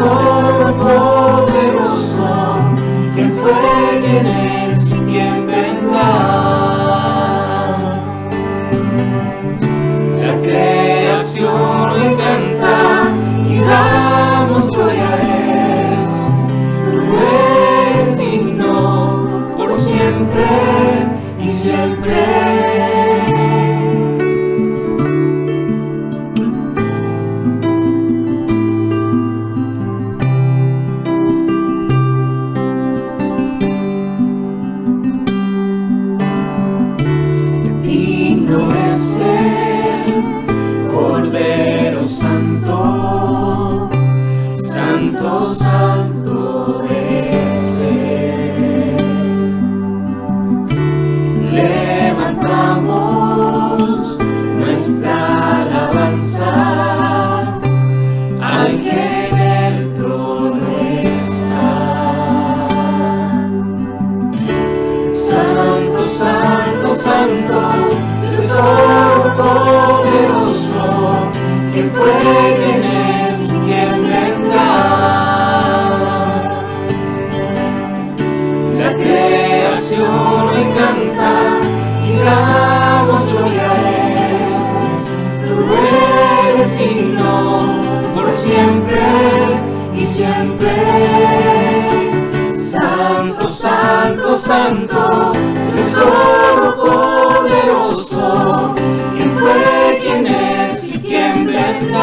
Todopoderoso, ¿quién fue, quién es y quién vendrá? La creación le canta y damos gloria a Él. Tú eres digno por siempre y siempre. Es el Cordero Santo, Santo, Santo es Él. Levantamos nuestra alabanza al que en el trono está. Santo, Santo, Santo, Todopoderoso, ¿quién fue, quién es y quién vendrá? La creación le canta y damos gloria a Él. Tú eres digno por siempre y siempre. Santo, Santo, Santo, Dios Todopoderoso, ¿quién fue, quién es y quién vendrá?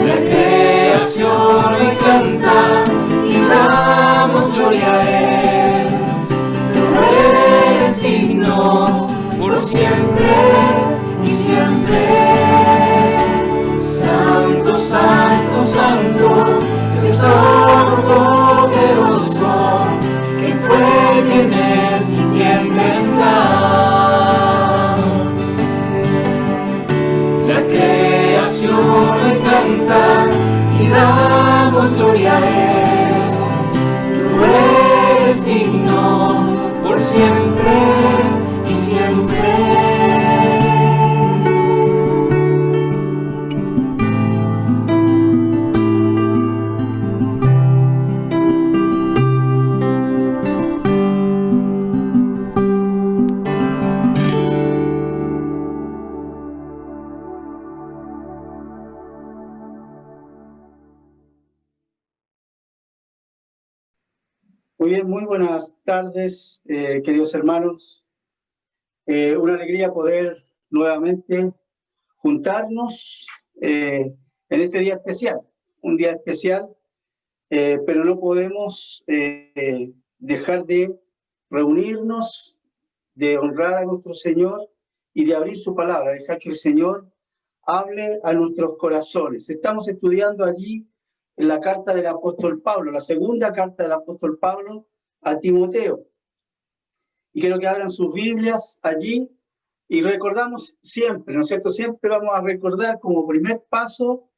La creación le canta y damos gloria a Él. Tú eres digno por siempre y siempre. Santo, Santo, Santo, Dios Todopoderoso, ¿quién fue, quién es y quién vendrá? La creación le canta y damos gloria a Él. Tú eres digno por siempre y siempre. Muy bien, muy buenas tardes, queridos hermanos. Una alegría poder nuevamente juntarnos en este día especial, un día especial, pero no podemos dejar de reunirnos, de honrar a nuestro Señor y de abrir su palabra, dejar que el Señor hable a nuestros corazones. Estamos estudiando allí en la carta del apóstol Pablo, la segunda carta del apóstol Pablo a Timoteo. Y quiero que abran sus Biblias allí y recordamos siempre, ¿no es cierto? Siempre vamos a recordar como primer paso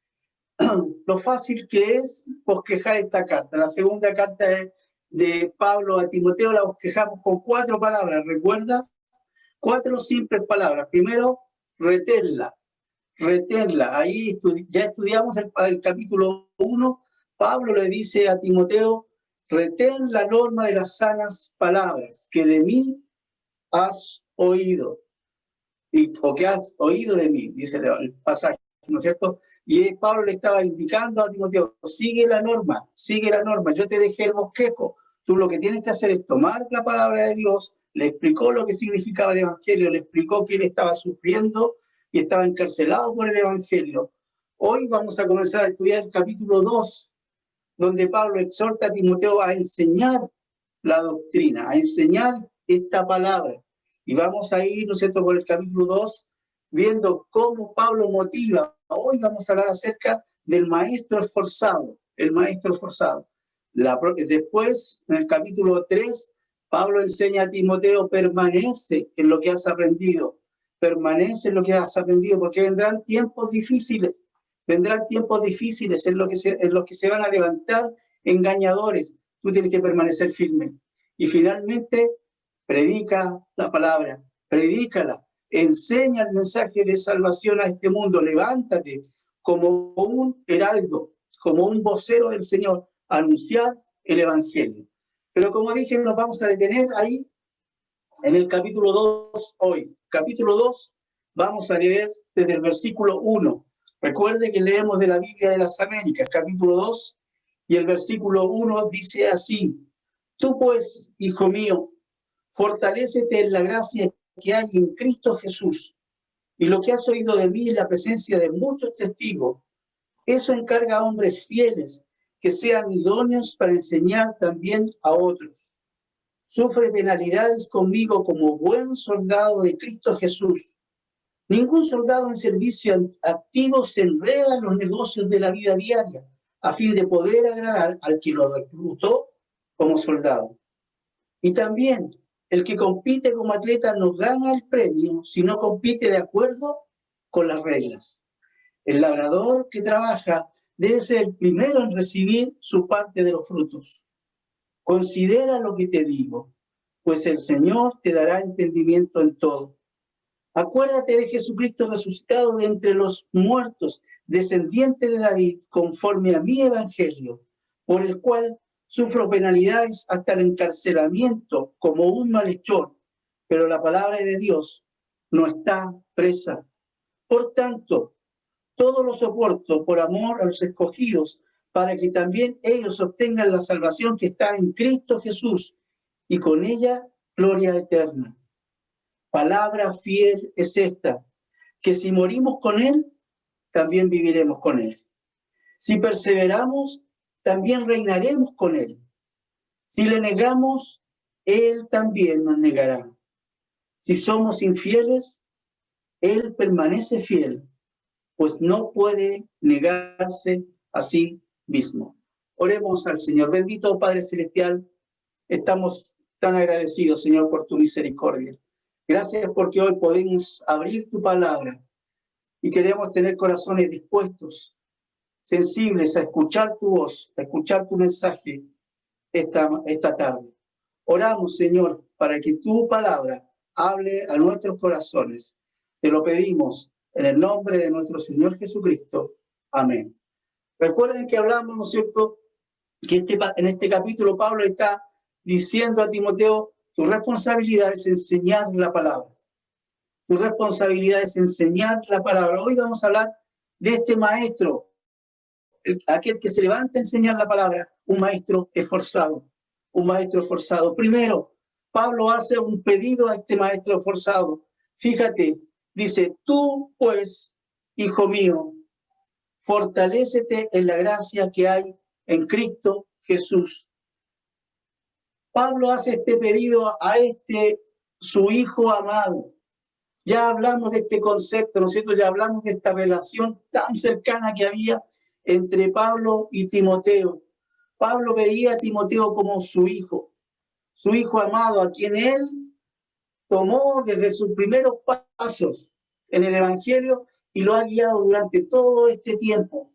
lo fácil que es bosquejar esta carta. La segunda carta de Pablo a Timoteo la bosquejamos con 4 palabras, ¿recuerdas? 4 simples palabras. Primero, retenla. Ahí ya estudiamos el capítulo 1. Pablo le dice a Timoteo, retén la norma de las sanas palabras que de mí has oído, o que has oído de mí, dice el pasaje, ¿no es cierto? Y Pablo le estaba indicando a Timoteo, sigue la norma, yo te dejé el bosquejo, tú lo que tienes que hacer es tomar la palabra de Dios. Le explicó lo que significaba el Evangelio, le explicó que él estaba sufriendo y estaba encarcelado por el Evangelio. Hoy vamos a comenzar a estudiar el capítulo 2, donde Pablo exhorta a Timoteo a enseñar la doctrina, a enseñar esta palabra. Y vamos a ir, ¿no es cierto?, por el capítulo 2, viendo cómo Pablo motiva. Hoy vamos a hablar acerca del maestro esforzado, el maestro esforzado. Después, en el capítulo 3, Pablo enseña a Timoteo, permanece en lo que has aprendido, porque vendrán tiempos difíciles en los que se van a levantar engañadores. Tú tienes que permanecer firme. Y finalmente, predica la palabra, predícala, enseña el mensaje de salvación a este mundo, levántate como un heraldo, como un vocero del Señor, a anunciar el Evangelio. Pero como dije, nos vamos a detener ahí en el capítulo 2 hoy. Capítulo 2, vamos a leer desde el versículo 1. Recuerde que leemos de la Biblia de las Américas, capítulo 2, y el versículo 1 dice así: Tú pues, hijo mío, fortalécete en la gracia que hay en Cristo Jesús, y lo que has oído de mí en la presencia de muchos testigos, eso encarga a hombres fieles que sean idóneos para enseñar también a otros. Sufre penalidades conmigo como buen soldado de Cristo Jesús. Ningún soldado en servicio activo se enreda en los negocios de la vida diaria a fin de poder agradar al que lo reclutó como soldado. Y también el que compite como atleta no gana el premio si no compite de acuerdo con las reglas. El labrador que trabaja debe ser el primero en recibir su parte de los frutos. Considera lo que te digo, pues el Señor te dará entendimiento en todo. Acuérdate de Jesucristo resucitado de entre los muertos, descendiente de David, conforme a mi evangelio, por el cual sufro penalidades hasta el encarcelamiento como un malhechor, pero la palabra de Dios no está presa. Por tanto, todo lo soporto por amor a los escogidos, para que también ellos obtengan la salvación que está en Cristo Jesús, y con ella gloria eterna. Palabra fiel es esta, que si morimos con Él, también viviremos con Él. Si perseveramos, también reinaremos con Él. Si le negamos, Él también nos negará. Si somos infieles, Él permanece fiel, pues no puede negarse a sí mismo. Oremos al Señor. Bendito Padre Celestial, estamos tan agradecidos, Señor, por tu misericordia. Gracias porque hoy podemos abrir tu palabra y queremos tener corazones dispuestos, sensibles a escuchar tu voz, a escuchar tu mensaje esta tarde. Oramos, Señor, para que tu palabra hable a nuestros corazones. Te lo pedimos en el nombre de nuestro Señor Jesucristo. Amén. Recuerden que hablamos, ¿no es cierto?, que en este capítulo Pablo está diciendo a Timoteo: tu responsabilidad es enseñar la palabra. Tu responsabilidad es enseñar la palabra. Hoy vamos a hablar de este maestro, aquel que se levanta a enseñar la palabra, un maestro esforzado. Un maestro esforzado. Primero, Pablo hace un pedido a este maestro esforzado. Fíjate, dice: tú pues, hijo mío, fortalécete en la gracia que hay en Cristo Jesús. Pablo hace este pedido a su hijo amado. Ya hablamos de este concepto, ¿no es cierto? Ya hablamos de esta relación tan cercana que había entre Pablo y Timoteo. Pablo veía a Timoteo como su hijo amado, a quien él tomó desde sus primeros pasos en el Evangelio y lo ha guiado durante todo este tiempo.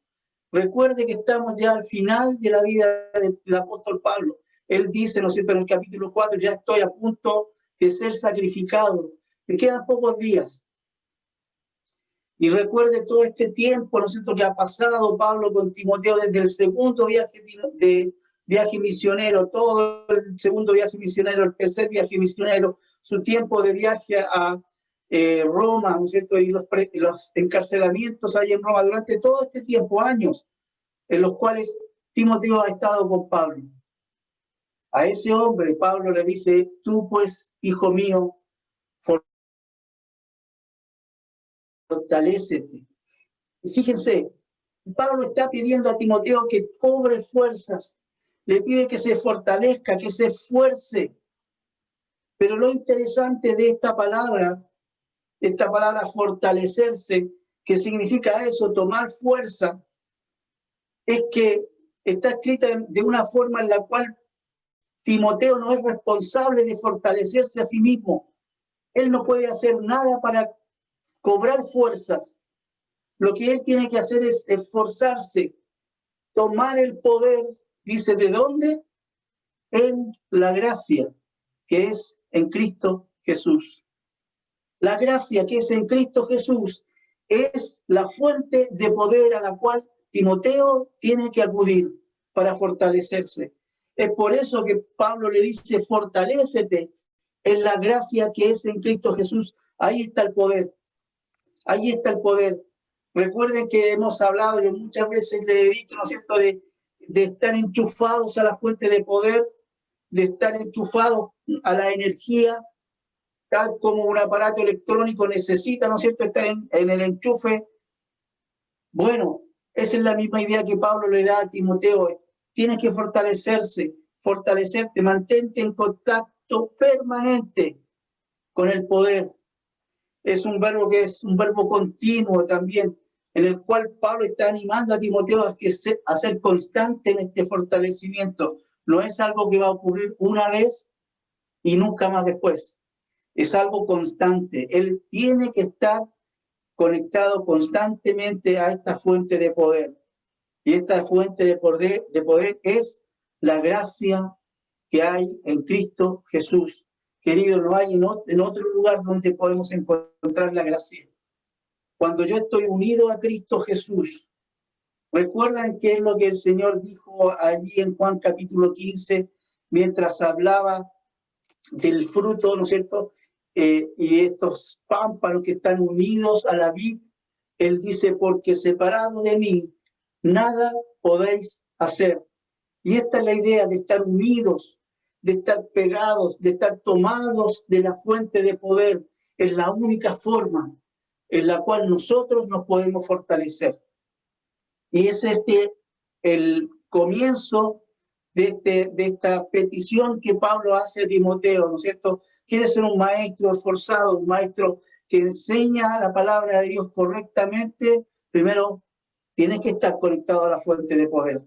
Recuerde que estamos ya al final de la vida del apóstol Pablo. Él dice, ¿no es cierto?, en el capítulo 4, ya estoy a punto de ser sacrificado. Me quedan pocos días. Y recuerde todo este tiempo, ¿no es cierto?, que ha pasado Pablo con Timoteo desde el segundo viaje misionero, todo el segundo viaje misionero, el tercer viaje misionero, su tiempo de viaje a Roma, ¿no es cierto?, y los encarcelamientos ahí en Roma durante todo este tiempo, años, en los cuales Timoteo ha estado con Pablo. A ese hombre Pablo le dice: tú pues, hijo mío, fortalécete. Y fíjense, Pablo está pidiendo a Timoteo que cobre fuerzas, le pide que se fortalezca, que se esfuerce. Pero lo interesante de esta palabra fortalecerse, que significa eso, tomar fuerza, es que está escrita de una forma en la cual Timoteo no es responsable de fortalecerse a sí mismo. Él no puede hacer nada para cobrar fuerzas. Lo que él tiene que hacer es esforzarse, tomar el poder. Dice, ¿de dónde? En la gracia que es en Cristo Jesús. La gracia que es en Cristo Jesús es la fuente de poder a la cual Timoteo tiene que acudir para fortalecerse. Es por eso que Pablo le dice, fortalécete en la gracia que es en Cristo Jesús. Ahí está el poder. Ahí está el poder. Recuerden que hemos hablado, yo muchas veces le he dicho, ¿no es cierto?, de estar enchufados a la fuente de poder, de estar enchufados a la energía, tal como un aparato electrónico necesita, ¿no es cierto?, estar en el enchufe. Bueno, esa es la misma idea que Pablo le da a Timoteo. Tienes que fortalecerte, mantente en contacto permanente con el poder. Es un verbo que es un verbo continuo también, en el cual Pablo está animando a Timoteo a ser constante en este fortalecimiento. No es algo que va a ocurrir una vez y nunca más después. Es algo constante. Él tiene que estar conectado constantemente a esta fuente de poder. Y esta fuente de poder es la gracia que hay en Cristo Jesús. Querido, no hay en otro lugar donde podemos encontrar la gracia. Cuando yo estoy unido a Cristo Jesús, ¿recuerdan qué es lo que el Señor dijo allí en Juan capítulo 15, mientras hablaba del fruto, ¿no es cierto? Y estos pámpanos que están unidos a la vid, Él dice, porque separado de mí, nada podéis hacer. Y esta es la idea de estar unidos, de estar pegados, de estar tomados de la fuente de poder. Es la única forma en la cual nosotros nos podemos fortalecer. Y es el comienzo de esta petición que Pablo hace a Timoteo, ¿no es cierto? Quiere ser un maestro esforzado, un maestro que enseña la palabra de Dios correctamente. Primero, tienes que estar conectado a la fuente de poder.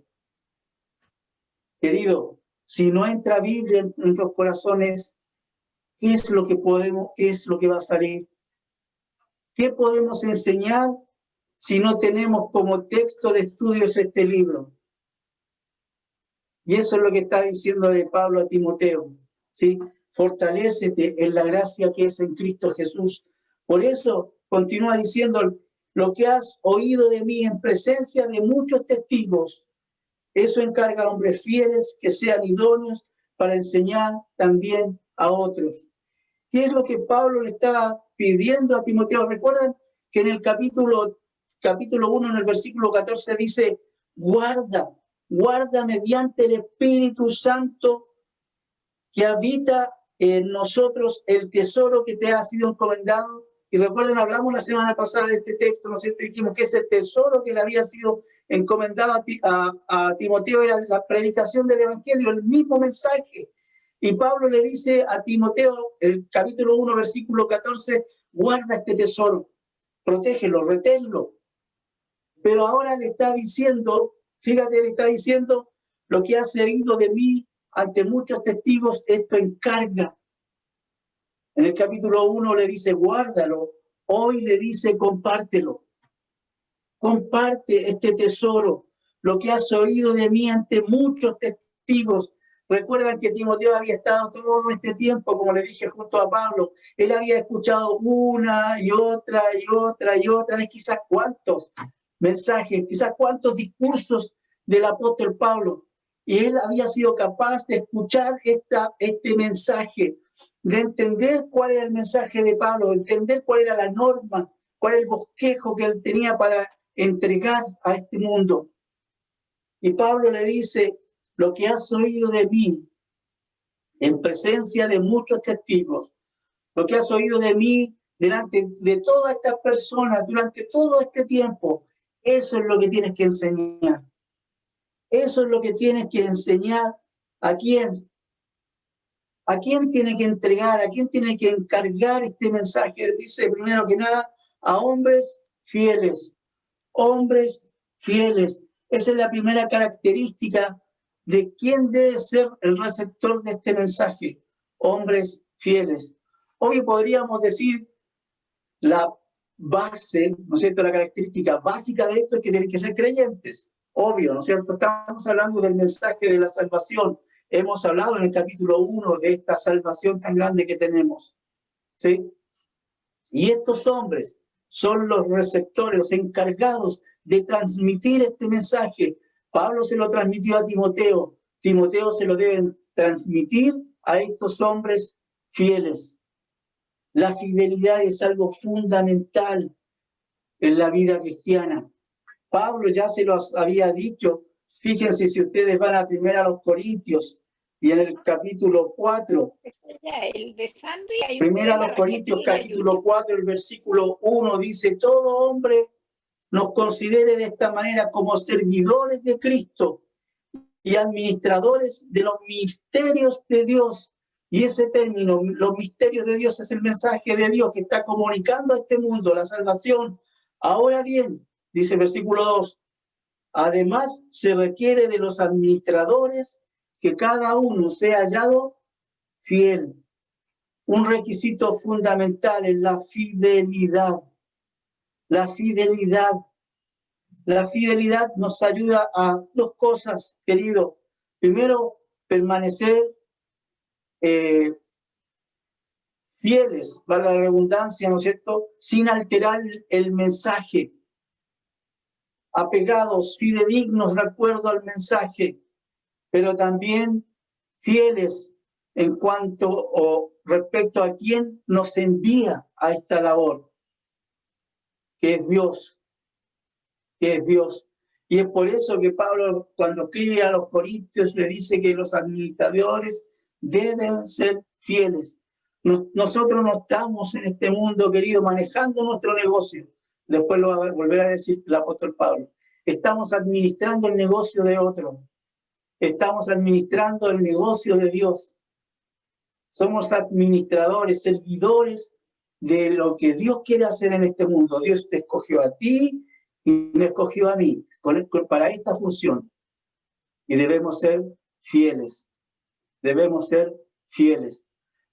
Querido, si no entra Biblia en nuestros corazones, ¿qué es lo que va a salir? ¿Qué podemos enseñar si no tenemos como texto de estudios este libro? Y eso es lo que está diciéndole Pablo a Timoteo, ¿sí? Fortalécete en la gracia que es en Cristo Jesús. Por eso continúa diciendo, lo que has oído de mí en presencia de muchos testigos, eso encarga a hombres fieles que sean idóneos para enseñar también a otros. ¿Qué es lo que Pablo le estaba pidiendo a Timoteo? ¿Recuerdan que en el capítulo 1, en el versículo 14, dice, guarda mediante el Espíritu Santo que habita en nosotros el tesoro que te ha sido encomendado? Y recuerden, hablamos la semana pasada de este texto, ¿no es cierto? Dijimos que ese tesoro que le había sido encomendado a Timoteo era la predicación del Evangelio, el mismo mensaje. Y Pablo le dice a Timoteo, el capítulo 1, versículo 14, guarda este tesoro, protégelo, reténlo. Pero ahora le está diciendo, fíjate, le está diciendo, lo que has oído de mí ante muchos testigos, esto encarga. En el capítulo 1 le dice, guárdalo. Hoy le dice, compártelo. Comparte este tesoro, lo que has oído de mí ante muchos testigos. Recuerdan que Timoteo había estado todo este tiempo, como le dije, junto a Pablo. Él había escuchado una y otra vez, quizás cuántos mensajes, quizás cuántos discursos del apóstol Pablo. Y él había sido capaz de escuchar este mensaje, de entender cuál era el mensaje de Pablo, de entender cuál era la norma, cuál era el bosquejo que él tenía para entregar a este mundo. Y Pablo le dice, lo que has oído de mí en presencia de muchos testigos, lo que has oído de mí delante de todas estas personas durante todo este tiempo, eso es lo que tienes que enseñar. Eso es lo que tienes que enseñar. ¿A quién? ¿A quién tiene que entregar? ¿A quién tiene que encargar este mensaje? Dice, primero que nada, a hombres fieles. Hombres fieles. Esa es la primera característica de quién debe ser el receptor de este mensaje. Hombres fieles. Hoy podríamos decir la base, ¿no es cierto? La característica básica de esto es que tienen que ser creyentes. Obvio, ¿no es cierto? Estamos hablando del mensaje de la salvación. Hemos hablado en el capítulo 1 de esta salvación tan grande que tenemos, ¿sí? Y estos hombres son los receptores, los encargados de transmitir este mensaje. Pablo se lo transmitió a Timoteo, Timoteo se lo deben transmitir a estos hombres fieles. La fidelidad es algo fundamental en la vida cristiana. Pablo ya se los había dicho. Fíjense, si ustedes van a 1 Corintios y en el capítulo 4, El de Sandy hay 1 Corintios capítulo 4, el versículo 1 dice: todo hombre nos considere de esta manera como servidores de Cristo y administradores de los misterios de Dios. Y ese término, los misterios de Dios, es el mensaje de Dios que está comunicando a este mundo la salvación. Ahora bien, dice el versículo 2, además se requiere de los administradores que cada uno sea hallado fiel. Un requisito fundamental es la fidelidad. La fidelidad. La fidelidad nos ayuda a dos cosas, querido. Primero, permanecer fieles, valga la redundancia, ¿no es cierto?, sin alterar el mensaje. Apegados, fidedignos de acuerdo al mensaje, pero también fieles en cuanto o respecto a quién nos envía a esta labor, que es Dios, que es Dios. Y es por eso que Pablo, cuando escribe a los Corintios, le dice que los administradores deben ser fieles. Nosotros no estamos en este mundo, querido, manejando nuestro negocio. Después lo va a volver a decir el apóstol Pablo. Estamos administrando el negocio de otro. Estamos administrando el negocio de Dios. Somos administradores, servidores de lo que Dios quiere hacer en este mundo. Dios te escogió a ti y me escogió a mí para esta función. Y debemos ser fieles. Debemos ser fieles.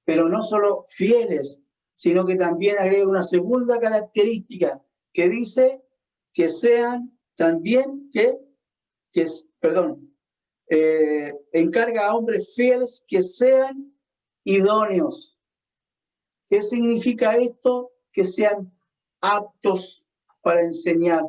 Pero no solo fieles, sino que también agrega una segunda característica que dice que sean también encarga a hombres fieles que sean idóneos. ¿Qué significa esto? Que sean aptos para enseñar,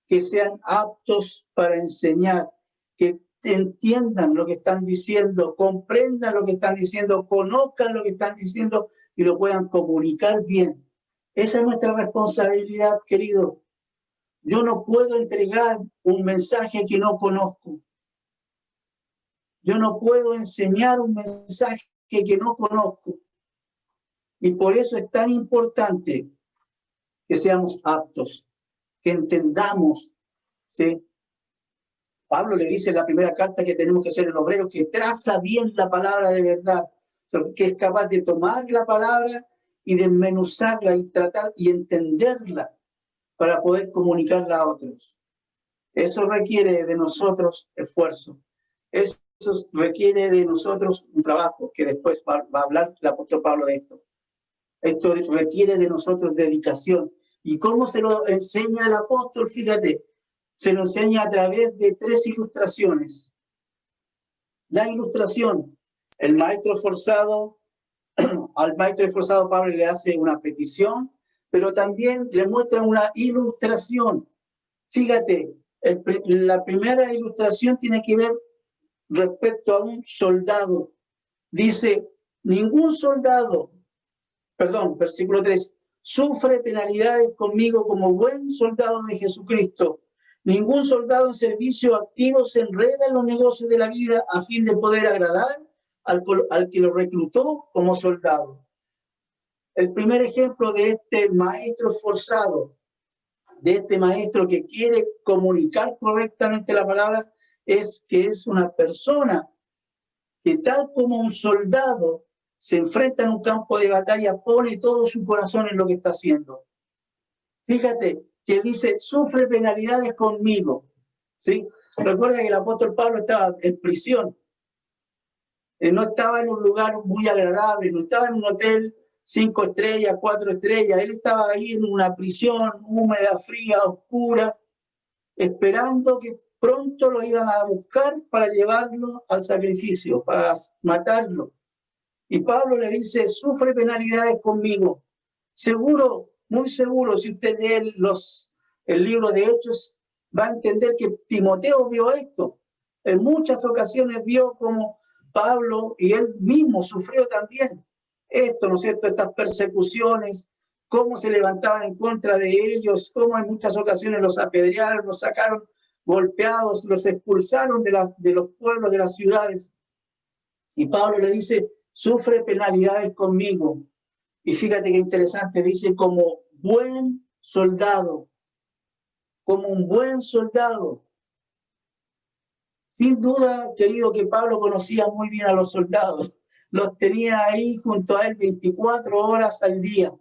que sean aptos para enseñar, que entiendan lo que están diciendo, comprendan lo que están diciendo, conozcan lo que están diciendo y lo puedan comunicar bien. Esa es nuestra responsabilidad, querido. Yo no puedo entregar un mensaje que no conozco. Yo no puedo enseñar un mensaje que no conozco. Y por eso es tan importante que seamos aptos, que entendamos, ¿sí? Pablo le dice en la primera carta que tenemos que ser el obrero que traza bien la palabra de verdad, que es capaz de tomar la palabra y desmenuzarla y tratar y entenderla para poder comunicarla a otros. Eso requiere de nosotros esfuerzo. Eso requiere de nosotros un trabajo, que después va a hablar el apóstol Pablo de esto. Esto requiere de nosotros dedicación. ¿Y cómo se lo enseña el apóstol? Fíjate, se lo enseña a través de 3 ilustraciones. La ilustración, el maestro esforzado, al maestro esforzado Pablo le hace una petición, pero también le muestra una ilustración. Fíjate, la primera ilustración tiene que ver respecto a un soldado. Dice, versículo 3, sufre penalidades conmigo como buen soldado de Jesucristo. Ningún soldado en servicio activo se enreda en los negocios de la vida a fin de poder agradar al que lo reclutó como soldado. El primer ejemplo de este maestro esforzado, de este maestro que quiere comunicar correctamente la palabra, es que es una persona que, tal como un soldado se enfrenta en un campo de batalla, pone todo su corazón en lo que está haciendo. Fíjate que dice, sufre penalidades conmigo, ¿sí? Recuerda que el apóstol Pablo estaba en prisión. No estaba en un lugar muy agradable, no estaba en un hotel 5 estrellas, 4 estrellas. Él estaba ahí en una prisión húmeda, fría, oscura, esperando que pronto lo iban a buscar para llevarlo al sacrificio, para matarlo. Y Pablo le dice, sufre penalidades conmigo. Seguro muy seguro, si usted lee el libro de Hechos, va a entender que Timoteo vio esto. En muchas ocasiones vio como Pablo y él mismo sufrió también esto, ¿no es cierto? Estas persecuciones, cómo se levantaban en contra de ellos, cómo en muchas ocasiones los apedrearon, los sacaron golpeados, los expulsaron de los pueblos, de las ciudades. Y Pablo le dice, sufre penalidades conmigo. Y fíjate qué interesante, dice como buen soldado, como un buen soldado. Sin duda, querido, que Pablo conocía muy bien a los soldados. Los tenía ahí junto a él 24 horas al día.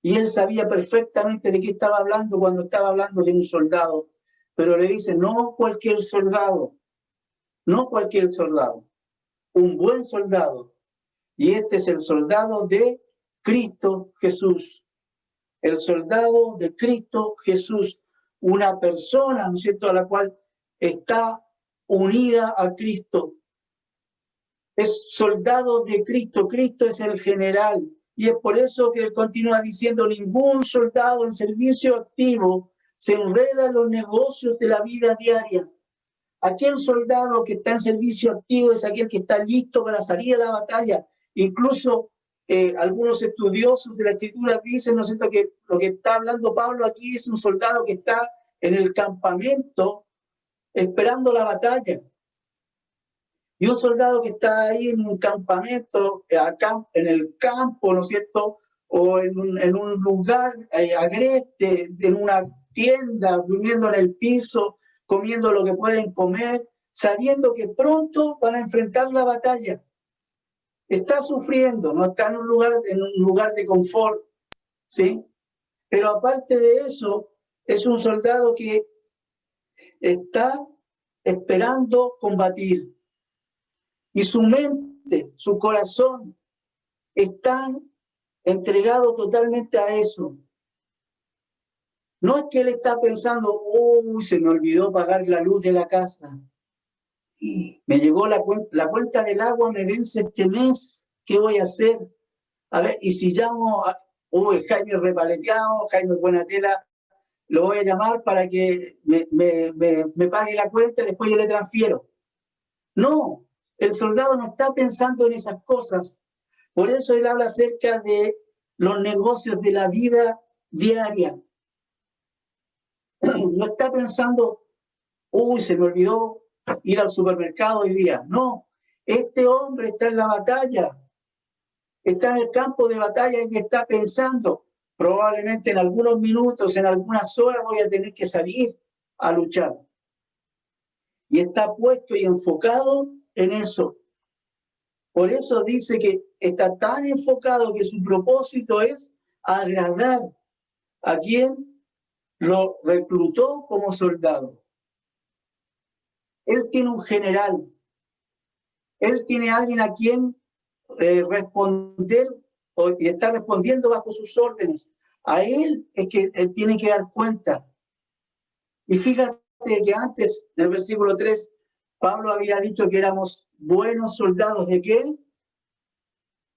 Y él sabía perfectamente de qué estaba hablando cuando estaba hablando de un soldado. Pero le dice, no cualquier soldado, no cualquier soldado, un buen soldado. Y este es el soldado de Cristo Jesús. El soldado de Cristo Jesús. Una persona, ¿no es cierto?, a la cual está unida a Cristo. Es soldado de Cristo. Cristo es el general. Y es por eso que él continúa diciendo, ningún soldado en servicio activo se enreda en los negocios de la vida diaria. Aquel soldado que está en servicio activo es aquel que está listo para salir a la batalla. Incluso algunos estudiosos de la Escritura dicen, ¿no es cierto?, que lo que está hablando Pablo aquí es un soldado que está en el campamento esperando la batalla. Y un soldado que está ahí en un campamento, acá en el campo, ¿no es cierto?, o en un lugar agreste, en una tienda, durmiendo en el piso, comiendo lo que pueden comer, sabiendo que pronto van a enfrentar la batalla. Está sufriendo, no está en un lugar de confort, ¿sí? Pero aparte de eso, es un soldado que está esperando combatir. Y su mente, su corazón, están entregados totalmente a eso. No es que él está pensando, uy, se me olvidó pagar la luz de la casa. Me llegó la cuenta del agua, me vence este mes, ¿qué voy a hacer? A ver, y si llamo a Jaime Repaleteado, Jaime Buenatela, lo voy a llamar para que me pague la cuenta y después yo le transfiero. No, el soldado no está pensando en esas cosas. Por eso él habla acerca de los negocios de la vida diaria. No está pensando, uy, se me olvidó ir al supermercado hoy día. No, este hombre está en la batalla, está en el campo de batalla y está pensando, probablemente en algunos minutos, en algunas horas voy a tener que salir a luchar. Y está puesto y enfocado en eso. Por eso dice que está tan enfocado que su propósito es agradar a quien lo reclutó como soldado. Él tiene un general. Él tiene alguien a quien responder y está respondiendo bajo sus órdenes. A él es que él tiene que dar cuenta. Y fíjate que antes, en el versículo 3, Pablo había dicho que éramos buenos soldados ¿de qué?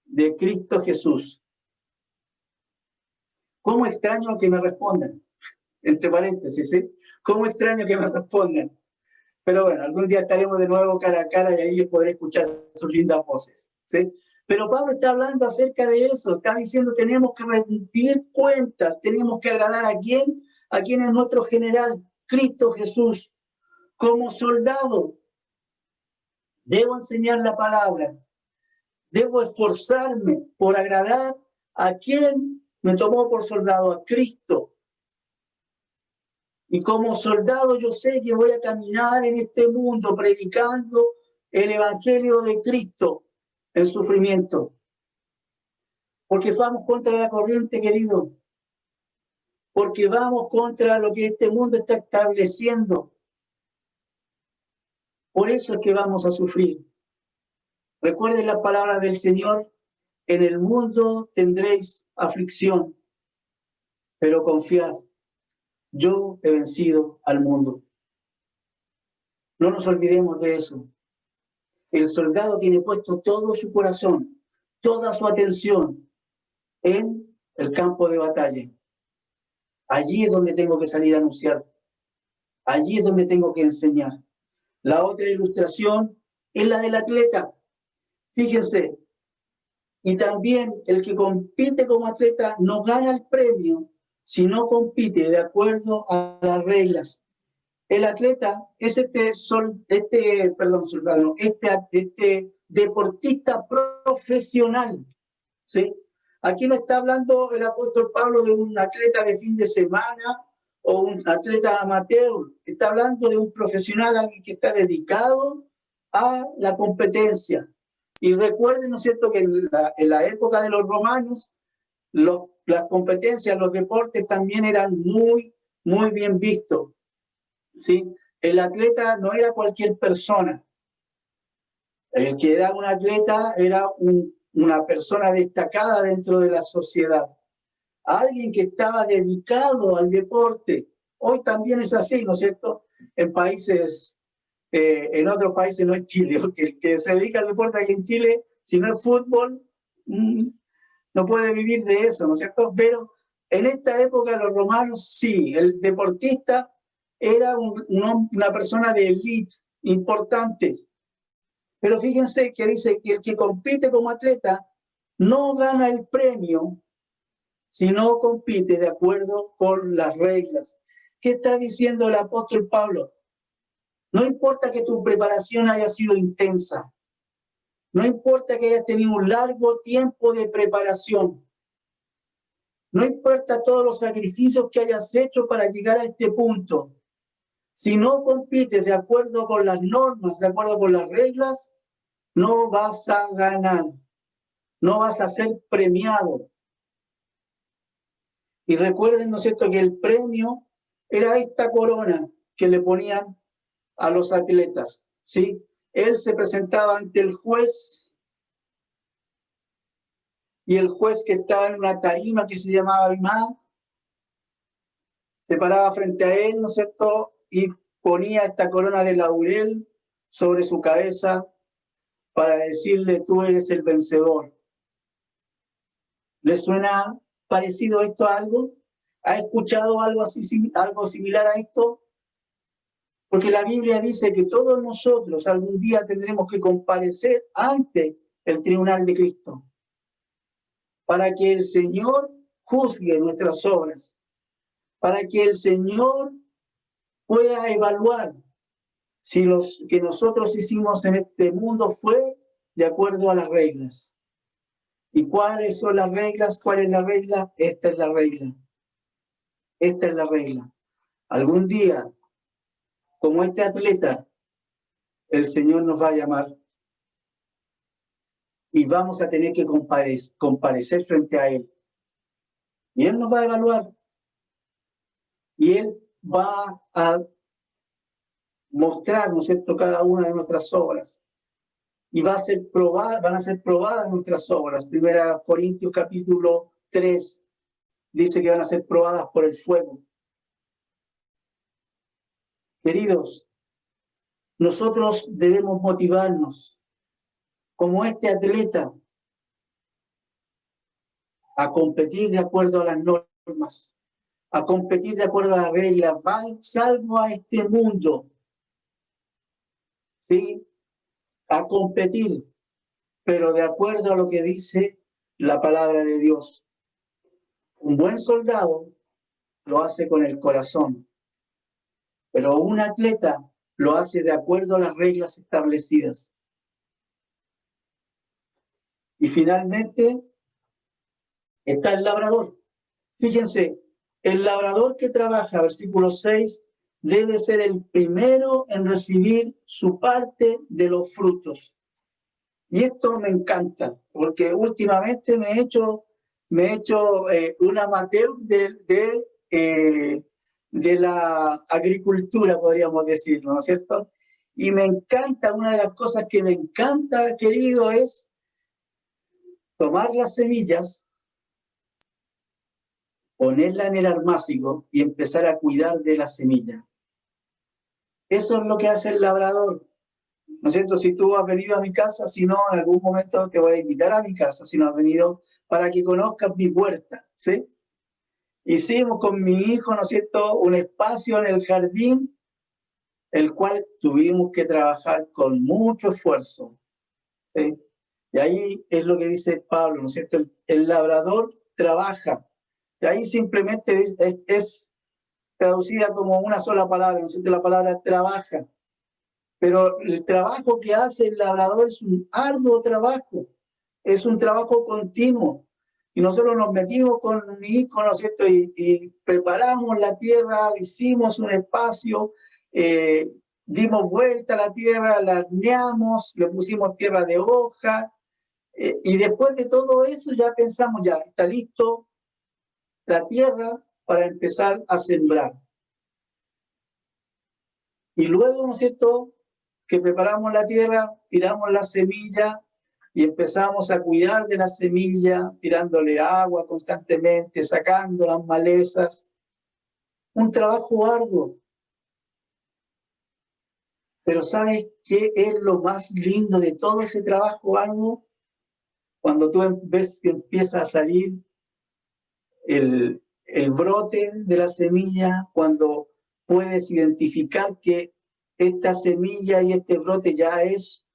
De Cristo Jesús. ¿Cómo extraño que me respondan? Entre paréntesis, ¿sí? ¿Cómo extraño que me respondan? Pero bueno, algún día estaremos de nuevo cara a cara y ahí yo podré escuchar sus lindas voces, ¿sí? Pero Pablo está hablando acerca de eso, está diciendo tenemos que rendir cuentas, tenemos que agradar ¿a quién? A quien es nuestro general, Cristo Jesús. Como soldado, debo enseñar la palabra, debo esforzarme por agradar a quien me tomó por soldado, a Cristo. Y como soldado yo sé que voy a caminar en este mundo predicando el evangelio de Cristo en sufrimiento. Porque vamos contra la corriente, querido. Porque vamos contra lo que este mundo está estableciendo. Por eso es que vamos a sufrir. Recuerden las palabras del Señor. En el mundo tendréis aflicción, pero confiad. Yo he vencido al mundo. No nos olvidemos de eso. El soldado tiene puesto todo su corazón, toda su atención en el campo de batalla. allí es donde tengo que salir a anunciar, allí es donde tengo que enseñar. La otra ilustración es la del atleta. Fíjense, y también el que compite como atleta no gana el premio si no compite de acuerdo a las reglas. El atleta es este deportista profesional, ¿sí? Aquí no está hablando el apóstol Pablo de un atleta de fin de semana o un atleta amateur, está hablando de un profesional, alguien que está dedicado a la competencia. Y recuerden, ¿no es cierto?, que en la época de los romanos, las competencias, los deportes también eran muy, muy bien vistos, ¿sí? El atleta no era cualquier persona. El que era un atleta era una persona destacada dentro de la sociedad. Alguien que estaba dedicado al deporte. Hoy también es así, ¿no es cierto? En países, en otros países, no es Chile, porque el que se dedica al deporte aquí en Chile, si no es fútbol, no puede vivir de eso, ¿no es cierto? Pero en esta época los romanos sí, el deportista era una persona de élite importante. Pero fíjense que dice que el que compite como atleta no gana el premio si no compite de acuerdo con las reglas. ¿Qué está diciendo el apóstol Pablo? No importa que tu preparación haya sido intensa, no importa que hayas tenido un largo tiempo de preparación, no importa todos los sacrificios que hayas hecho para llegar a este punto, si no compites de acuerdo con las normas, de acuerdo con las reglas, no vas a ganar, no vas a ser premiado. Y recuerden, ¿no es cierto?, que el premio era esta corona que le ponían a los atletas, ¿sí? Él se presentaba ante el juez y el juez, que estaba en una tarima que se llamaba Bimá, se paraba frente a él, ¿no es cierto?, y ponía esta corona de laurel sobre su cabeza para decirle: tú eres el vencedor. ¿Le suena parecido esto a algo? ¿Ha escuchado algo así, algo similar a esto? Porque la Biblia dice que todos nosotros algún día tendremos que comparecer ante el tribunal de Cristo para que el Señor juzgue nuestras obras, para que el Señor pueda evaluar si lo que nosotros hicimos en este mundo fue de acuerdo a las reglas. ¿Y cuáles son las reglas? ¿Cuál es la regla? Esta es la regla. Esta es la regla. Algún día, como este atleta, el Señor nos va a llamar y vamos a tener que comparecer frente a Él. Y Él nos va a evaluar. Y Él va a mostrar, ¿no es cierto?, cada una de nuestras obras. Y van a ser probadas nuestras obras. 1 Corintios capítulo 3 dice que van a ser probadas por el fuego. Queridos, nosotros debemos motivarnos, como este atleta, a competir de acuerdo a las normas, a competir de acuerdo a las reglas. Salvo a este mundo, ¿sí?, a competir, pero de acuerdo a lo que dice la palabra de Dios. Un buen soldado lo hace con el corazón, pero un atleta lo hace de acuerdo a las reglas establecidas. Y finalmente está el labrador. Fíjense, el labrador que trabaja, versículo 6, debe ser el primero en recibir su parte de los frutos. Y esto me encanta, porque últimamente me he hecho un amateur de la agricultura, podríamos decirlo, ¿no es cierto? Y me encanta, una de las cosas que me encanta, querido, es tomar las semillas, ponerla en el armácigo y empezar a cuidar de la semilla. Eso es lo que hace el labrador, ¿no es cierto? Si tú has venido a mi casa, si no, en algún momento te voy a invitar a mi casa, si no has venido, para que conozcas mi huerta, ¿sí? Hicimos con mi hijo, ¿no es cierto?, un espacio en el jardín, el cual tuvimos que trabajar con mucho esfuerzo, ¿sí? Y ahí es lo que dice Pablo, ¿no es cierto? El labrador trabaja. Y ahí simplemente es traducida como una sola palabra, ¿no es cierto? La palabra trabaja. Pero el trabajo que hace el labrador es un arduo trabajo, es un trabajo continuo. Y nosotros nos metimos con mi hijo, ¿no es cierto? Y preparamos la tierra, hicimos un espacio, dimos vuelta a la tierra, la arneamos, le pusimos tierra de hoja, y después de todo eso ya pensamos, ya está listo la tierra para empezar a sembrar. Y luego, ¿no es cierto?, que preparamos la tierra, tiramos la semilla y empezamos a cuidar de la semilla, tirándole agua constantemente, sacando las malezas. Un trabajo arduo. Pero ¿sabes qué es lo más lindo de todo ese trabajo arduo? Cuando tú ves que empieza a salir el brote de la semilla, cuando puedes identificar que esta semilla y este brote ya es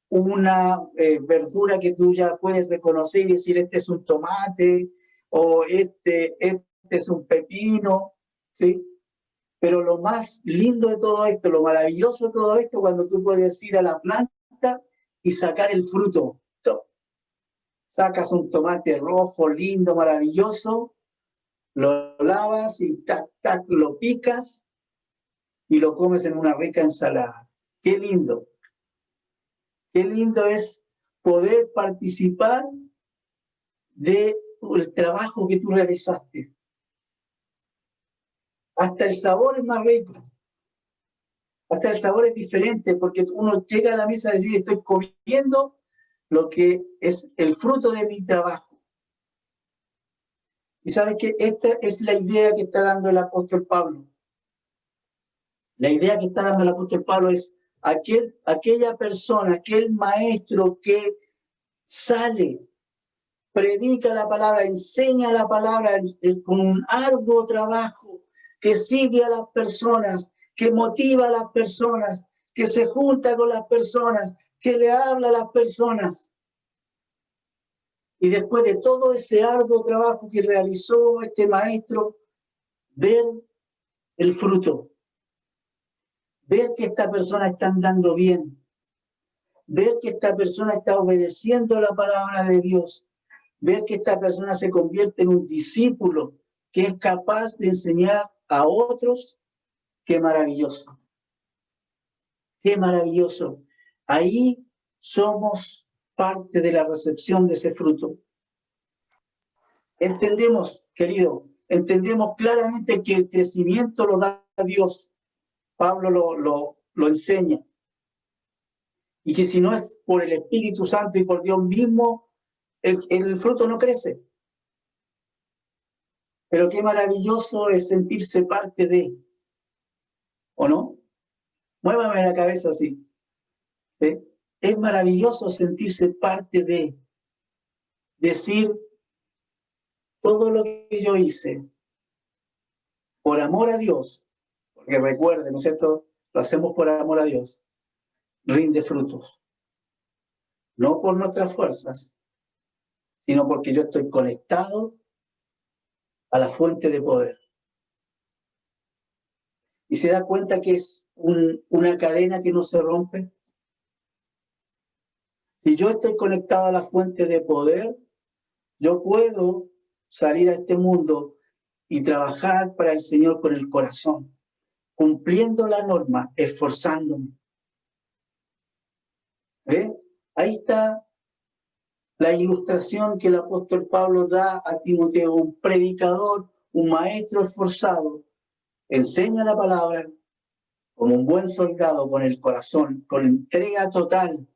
una verdura que tú ya puedes reconocer y decir, este es un tomate o este es un pepino, ¿sí? Pero lo más lindo de todo esto, lo maravilloso de todo esto, cuando tú puedes ir a la planta y sacar el fruto. Sacas un tomate rojo, lindo, maravilloso, lo lavas y tac, tac, lo picas y lo comes en una rica ensalada. ¡Qué lindo! Qué lindo es poder participar del trabajo que tú realizaste. Hasta el sabor es más rico. Hasta el sabor es diferente porque uno llega a la mesa y dice, estoy comiendo lo que es el fruto de mi trabajo. Y sabes que esta es la idea que está dando el apóstol Pablo. La idea que está dando el apóstol Pablo es aquella persona, aquel maestro que sale, predica la palabra, enseña la palabra con un arduo trabajo, que sigue a las personas, que motiva a las personas, que se junta con las personas, que le habla a las personas. Y después de todo ese arduo trabajo que realizó este maestro, ver el fruto, ver que esta persona está andando bien, ver que esta persona está obedeciendo la palabra de Dios, ver que esta persona se convierte en un discípulo que es capaz de enseñar a otros, qué maravilloso. Qué maravilloso. Ahí somos parte de la recepción de ese fruto. Entendemos, querido, entendemos claramente que el crecimiento lo da Dios. Pablo lo enseña. Y que si no es por el Espíritu Santo y por Dios mismo, el fruto no crece. Pero qué maravilloso es sentirse parte de, ¿o no? Muévame la cabeza así. ¿Sí? Es maravilloso sentirse parte de, decir, todo lo que yo hice por amor a Dios, porque recuerden, ¿no es cierto? Lo hacemos por amor a Dios, rinde frutos. No por nuestras fuerzas, sino porque yo estoy conectado a la fuente de poder. Y se da cuenta que es una cadena que no se rompe. Si yo estoy conectado a la fuente de poder, yo puedo salir a este mundo y trabajar para el Señor con el corazón, cumpliendo la norma, esforzándome. ¿Ve? Ahí está la ilustración que el apóstol Pablo da a Timoteo, un predicador, un maestro esforzado, enseña la palabra como un buen soldado, con el corazón, con entrega total,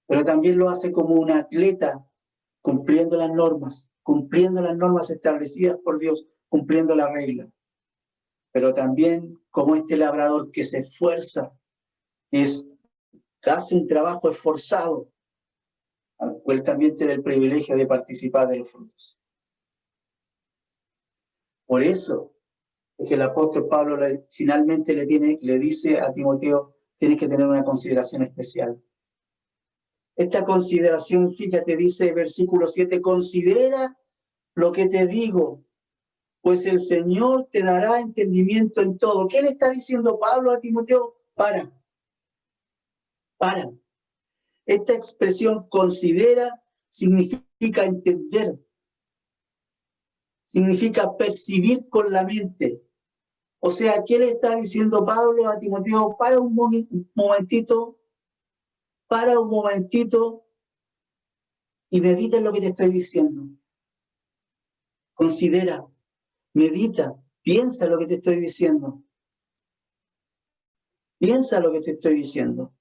pero también lo hace como un atleta, cumpliendo las normas establecidas por Dios, cumpliendo la regla. Pero también como este labrador que se esfuerza, hace un trabajo esforzado, al cual también tiene el privilegio de participar de los frutos. Por eso es que el apóstol Pablo finalmente le dice a Timoteo, tienes que tener una consideración especial. Esta consideración, fíjate, dice versículo 7, considera lo que te digo, pues el Señor te dará entendimiento en todo. ¿Qué le está diciendo Pablo a Timoteo? Para. Esta expresión considera significa entender, significa percibir con la mente. O sea, ¿qué le está diciendo Pablo a Timoteo? Para un momentito y medita en lo que te estoy diciendo. Considera, medita, piensa lo que te estoy diciendo. Piensa lo que te estoy diciendo.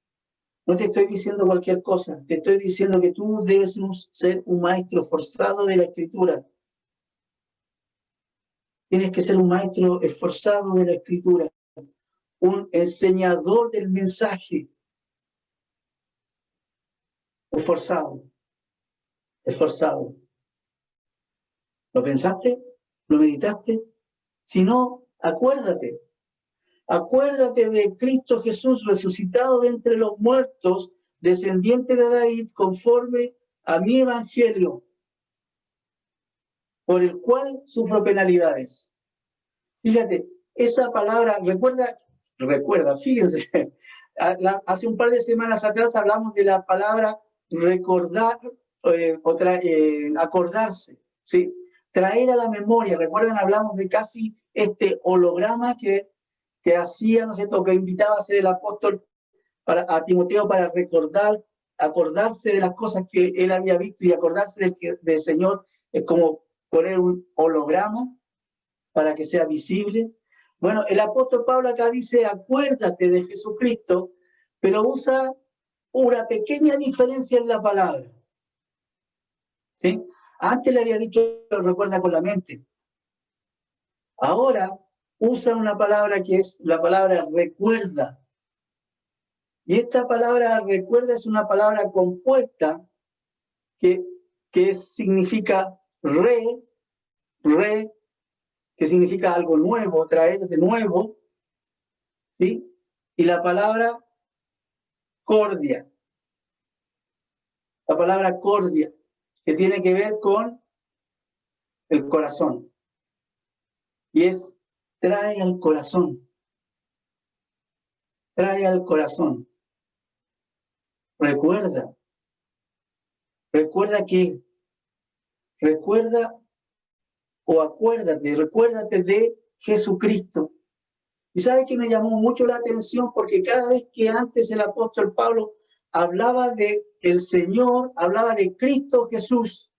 No te estoy diciendo cualquier cosa, te estoy diciendo que tú debes ser un maestro forzado de la Escritura. Tienes que ser un maestro esforzado de la Escritura, un enseñador del mensaje. Esforzado. ¿Lo pensaste? ¿Lo meditaste? Si no, acuérdate de Cristo Jesús resucitado de entre los muertos, descendiente de David, conforme a mi evangelio, por el cual sufro penalidades. Fíjate, esa palabra, recuerda, fíjense, hace un par de semanas atrás hablamos de la palabra recordar, acordarse, ¿sí? Traer a la memoria. Recuerdan, hablamos de casi este holograma que hacía, ¿no es cierto?, que invitaba a hacer el apóstol a Timoteo para acordarse de las cosas que él había visto y acordarse del Señor. Es como poner un holograma para que sea visible. Bueno, el apóstol Pablo acá dice, acuérdate de Jesucristo, pero usa una pequeña diferencia en la palabra. ¿Sí? Antes le había dicho, recuerda con la mente. Ahora usa una palabra que es la palabra recuerda. Y esta palabra recuerda es una palabra compuesta que significa que significa algo nuevo, traer de nuevo, ¿sí? Y la palabra cordia. La palabra cordia, que tiene que ver con el corazón. Y es trae al corazón. Trae al corazón. Recuerda que, recuérdate de Jesucristo. Y sabe que me llamó mucho la atención porque cada vez que antes el apóstol Pablo hablaba de el Señor, hablaba de Cristo Jesús.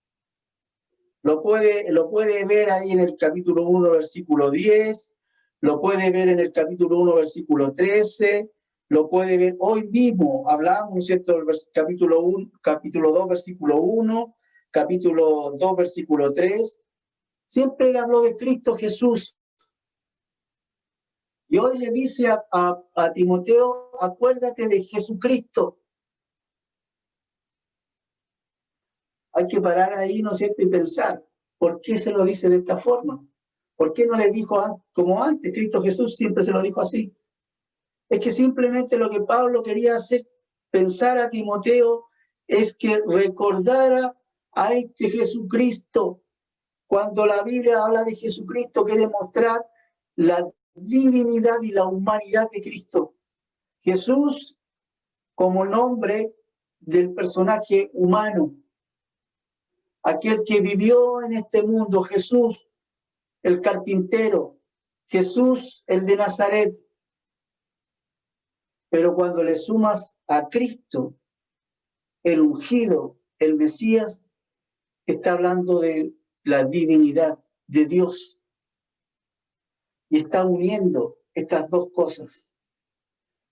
Lo puede ver ahí en el capítulo 1, versículo 10, lo puede ver en el capítulo 1, versículo 13, lo puede ver hoy mismo, hablamos, ¿no es cierto?, el capítulo 2, versículo 1, capítulo 2, versículo 3, siempre él habló de Cristo Jesús. Y hoy le dice a Timoteo, acuérdate de Jesucristo. Hay que parar ahí, ¿no es cierto?, y pensar, ¿por qué se lo dice de esta forma? ¿Por qué no le dijo como antes? Cristo Jesús siempre se lo dijo así. Es que simplemente lo que Pablo quería hacer pensar a Timoteo es que recordara a este Jesucristo. Cuando la Biblia habla de Jesucristo, quiere mostrar la divinidad y la humanidad de Cristo. Jesús como nombre del personaje humano, aquel que vivió en este mundo, Jesús, el carpintero, Jesús, el de Nazaret. Pero cuando le sumas a Cristo, el ungido, el Mesías, está hablando de la divinidad de Dios. Y está uniendo estas dos cosas.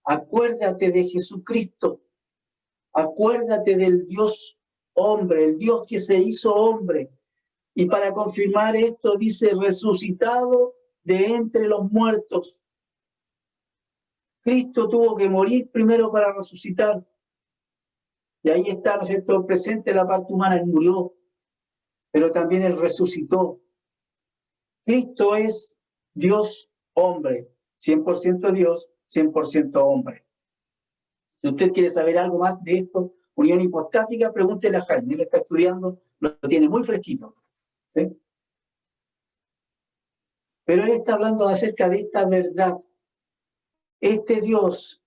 Acuérdate de Jesucristo. Acuérdate del Dios hombre, el Dios que se hizo hombre. Y para confirmar esto dice, resucitado de entre los muertos. Cristo tuvo que morir primero para resucitar. Y ahí está, ¿no es cierto?, presente la parte humana, él murió, pero también él resucitó. Cristo es Dios hombre, 100% Dios, 100% hombre. Si usted quiere saber algo más de esto, unión hipostática, pregúntele a Jaime, él está estudiando, lo tiene muy fresquito. ¿Sí? Pero él está hablando acerca de esta verdad. Este Dios,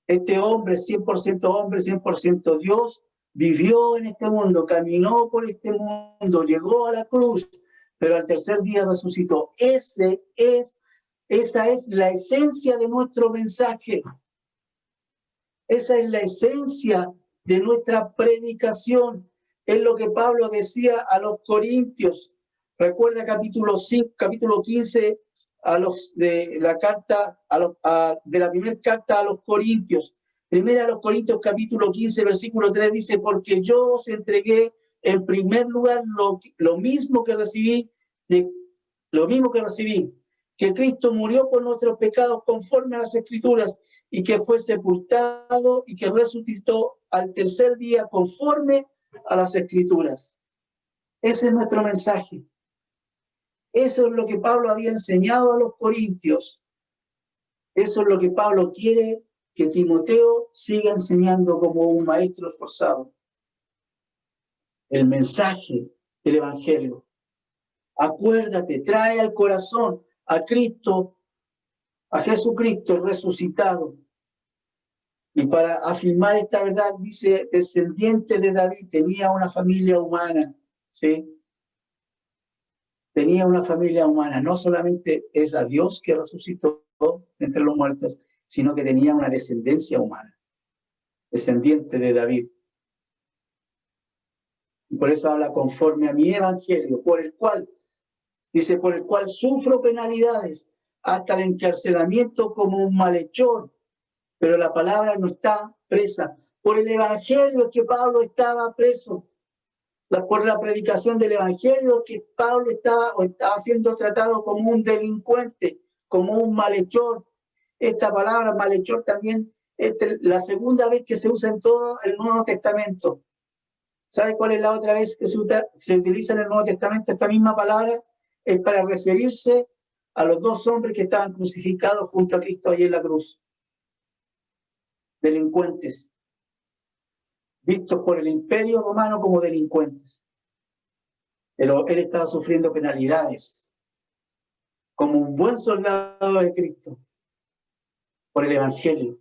este hombre, 100% hombre, 100% Dios, vivió en este mundo, caminó por este mundo, llegó a la cruz, pero al tercer día resucitó. Esa es la esencia de nuestro mensaje. Esa es la esencia de nuestra predicación. Es lo que Pablo decía a los corintios. Recuerda capítulo 5, capítulo 15 de la carta de la primera carta a los corintios. Primera a los Corintios capítulo 15 versículo 3 dice: porque yo os entregué en primer lugar lo mismo que recibí, que Cristo murió por nuestros pecados conforme a las Escrituras, y que fue sepultado y que resucitó al tercer día conforme a las Escrituras. Ese es nuestro mensaje. Eso es lo que Pablo había enseñado a los corintios. Eso es lo que Pablo quiere que Timoteo siga enseñando como un maestro esforzado. El mensaje del Evangelio. Acuérdate, trae al corazón a Cristo, a Jesucristo resucitado. Y para afirmar esta verdad, dice, descendiente de David, tenía una familia humana, ¿sí? Tenía una familia humana. No solamente es a Dios que resucitó entre los muertos, sino que tenía una descendencia humana, descendiente de David. Y por eso habla conforme a mi evangelio, por el cual sufro penalidades hasta el encarcelamiento como un malhechor. Pero la palabra no está presa. Por el evangelio es que Pablo estaba preso. Por la predicación del evangelio que Pablo estaba siendo tratado como un delincuente, como un malhechor. Esta palabra malhechor también es la segunda vez que se usa en todo el Nuevo Testamento. ¿Sabe cuál es la otra vez que se utiliza en el Nuevo Testamento esta misma palabra? Es para referirse a los dos hombres que estaban crucificados junto a Cristo allí en la cruz. Delincuentes, vistos por el Imperio Romano como delincuentes. Pero él estaba sufriendo penalidades como un buen soldado de Cristo por el Evangelio,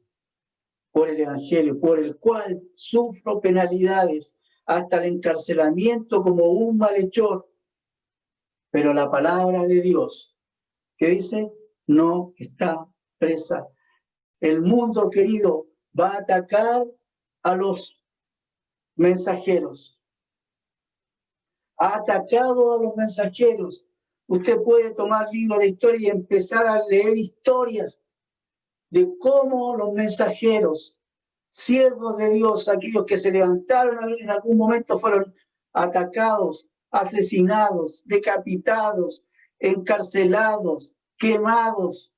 por el cual sufro penalidades hasta el encarcelamiento como un malhechor. Pero la palabra de Dios, ¿qué dice? No está presa. El mundo, querido, va a atacar a los mensajeros. Ha atacado a los mensajeros. Usted puede tomar libros de historia y empezar a leer historias de cómo los mensajeros, siervos de Dios, aquellos que se levantaron en algún momento, fueron atacados, asesinados, decapitados, encarcelados, quemados,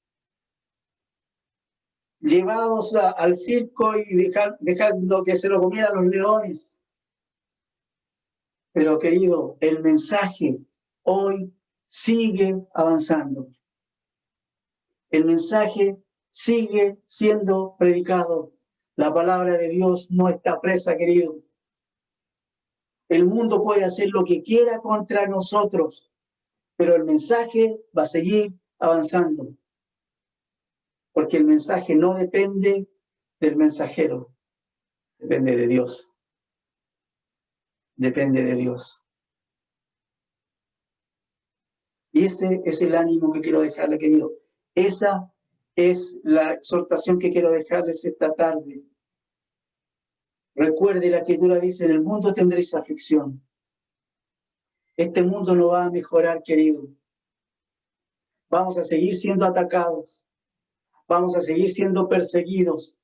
llevados al circo y dejando que se lo comieran los leones. Pero querido, el mensaje hoy sigue avanzando. El mensaje sigue siendo predicado. La palabra de Dios no está presa, querido. El mundo puede hacer lo que quiera contra nosotros, pero el mensaje va a seguir avanzando. Porque el mensaje no depende del mensajero, depende de Dios. Depende de Dios. Y ese es el ánimo que quiero dejarle, querido. Esa es la exhortación que quiero dejarles esta tarde. Recuerde, la Escritura dice, en el mundo tendréis aflicción. Este mundo no va a mejorar, querido. Vamos a seguir siendo atacados. Vamos a seguir siendo perseguidos.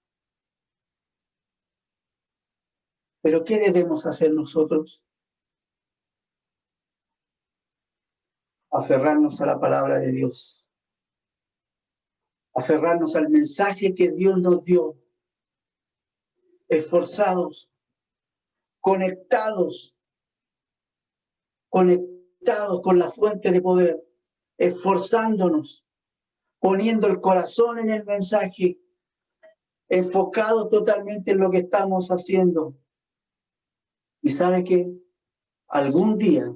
Pero ¿qué debemos hacer nosotros? Aferrarnos a la palabra de Dios. Aferrarnos al mensaje que Dios nos dio. Esforzados, conectados con la fuente de poder, esforzándonos, poniendo el corazón en el mensaje, enfocado totalmente en lo que estamos haciendo. Y sabe que algún día,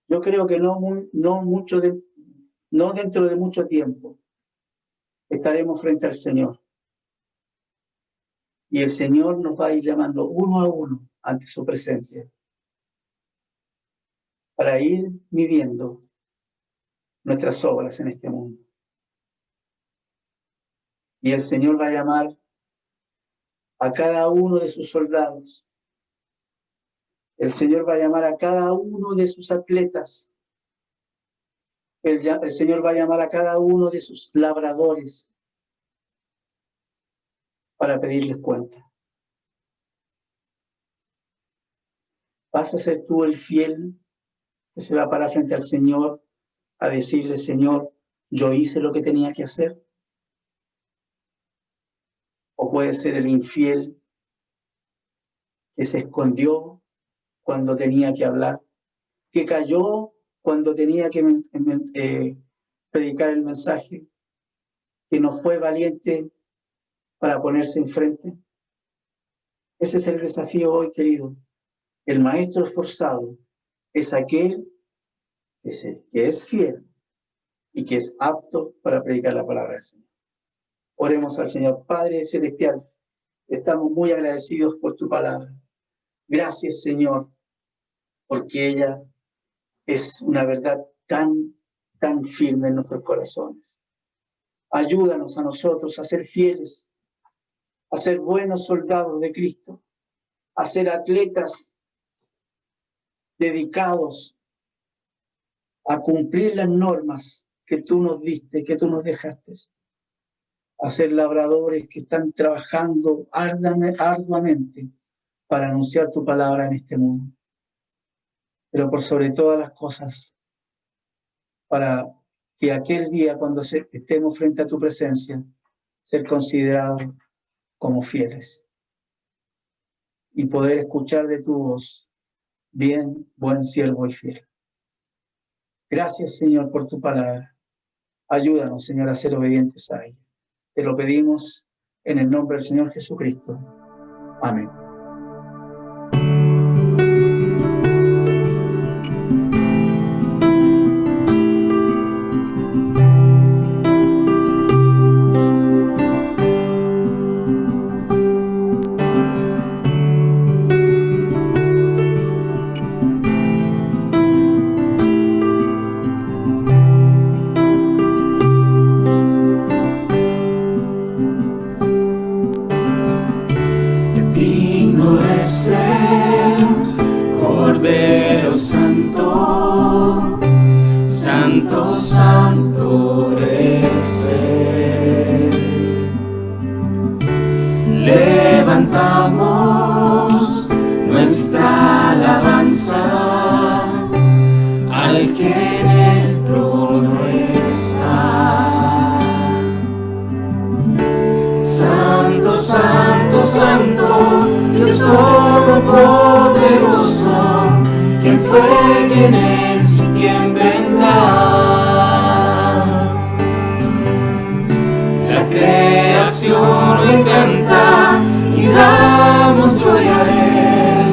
yo creo que no dentro de mucho tiempo, estaremos frente al Señor. Y el Señor nos va a ir llamando uno a uno ante su presencia, para ir midiendo nuestras obras en este mundo. Y el Señor va a llamar a cada uno de sus soldados. El Señor va a llamar a cada uno de sus atletas. El Señor va a llamar a cada uno de sus labradores para pedirles cuenta. ¿Vas a ser tú el fiel que se va a parar frente al Señor a decirle, Señor, yo hice lo que tenía que hacer? ¿O puede ser el infiel que se escondió cuando tenía que hablar, que cayó cuando tenía que predicar el mensaje, que no fue valiente para ponerse enfrente? Ese es el desafío hoy, querido. El maestro esforzado es aquel que es fiel y que es apto para predicar la palabra del Señor. Oremos al Señor. Padre Celestial, estamos muy agradecidos por tu palabra. Gracias, Señor, porque ella es una verdad tan firme en nuestros corazones. Ayúdanos a nosotros a ser fieles, a ser buenos soldados de Cristo, a ser atletas dedicados a cumplir las normas que tú nos diste, que tú nos dejaste, a ser labradores que están trabajando arduamente para anunciar tu palabra en este mundo. Pero por sobre todas las cosas, para que aquel día cuando estemos frente a tu presencia, ser considerados como fieles y poder escuchar de tu voz, bien, buen siervo y fiel. Gracias, Señor, por tu palabra. Ayúdanos, Señor, a ser obedientes a ella. Te lo pedimos en el nombre del Señor Jesucristo. Amén. Cordero Santo, Santo, Santo es Él. Levantamos nuestra alabanza al que en el trono está. Santo, Santo, Santo, Dios Todopoderoso, ¿quién fue, quién es y quién vendrá? La creación lo canta y damos gloria a Él.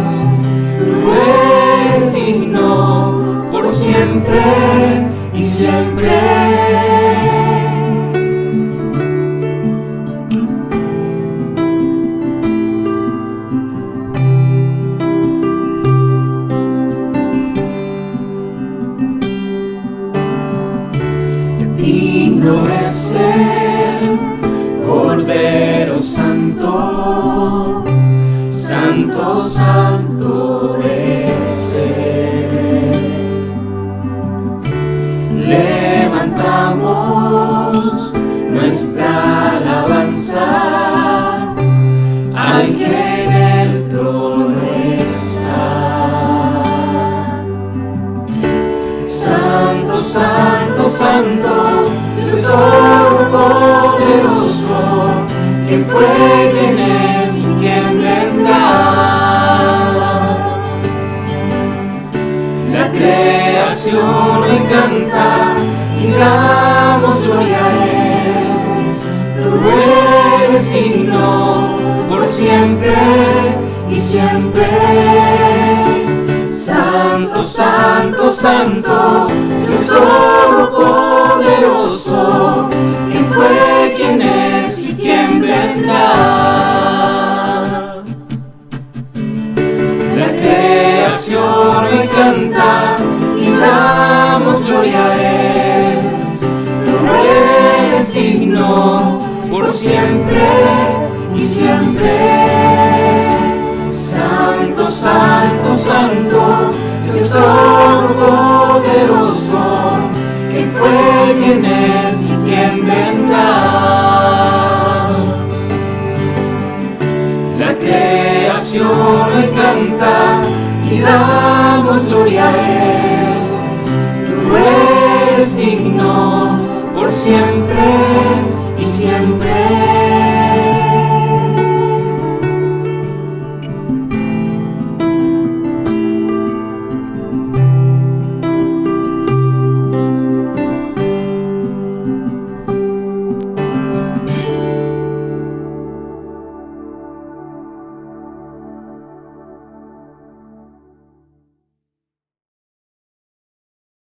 Tú eres digno por siempre y siempre. Digno es el Cordero Santo, Santo, Santo es Él. Levantamos nuestra alabanza al que en el trono está. Santo, Santo, Santo, Dios Todopoderoso, ¿quién fue, quién es y quién vendrá? La creación le canta damos gloria a Él. Tú eres digno por siempre y siempre. Santo, santo, santo, Dios Todopoderoso, ¿quién fue, quién es y quién vendrá? La creación hoy canta y damos gloria a Él. Tú eres digno por siempre y siempre. Santo, santo, santo, Dios Todopoderoso, ¿quién fue, quién es y quién vendrá? La creación hoy canta y damos gloria a Él. Tú eres digno por siempre y siempre.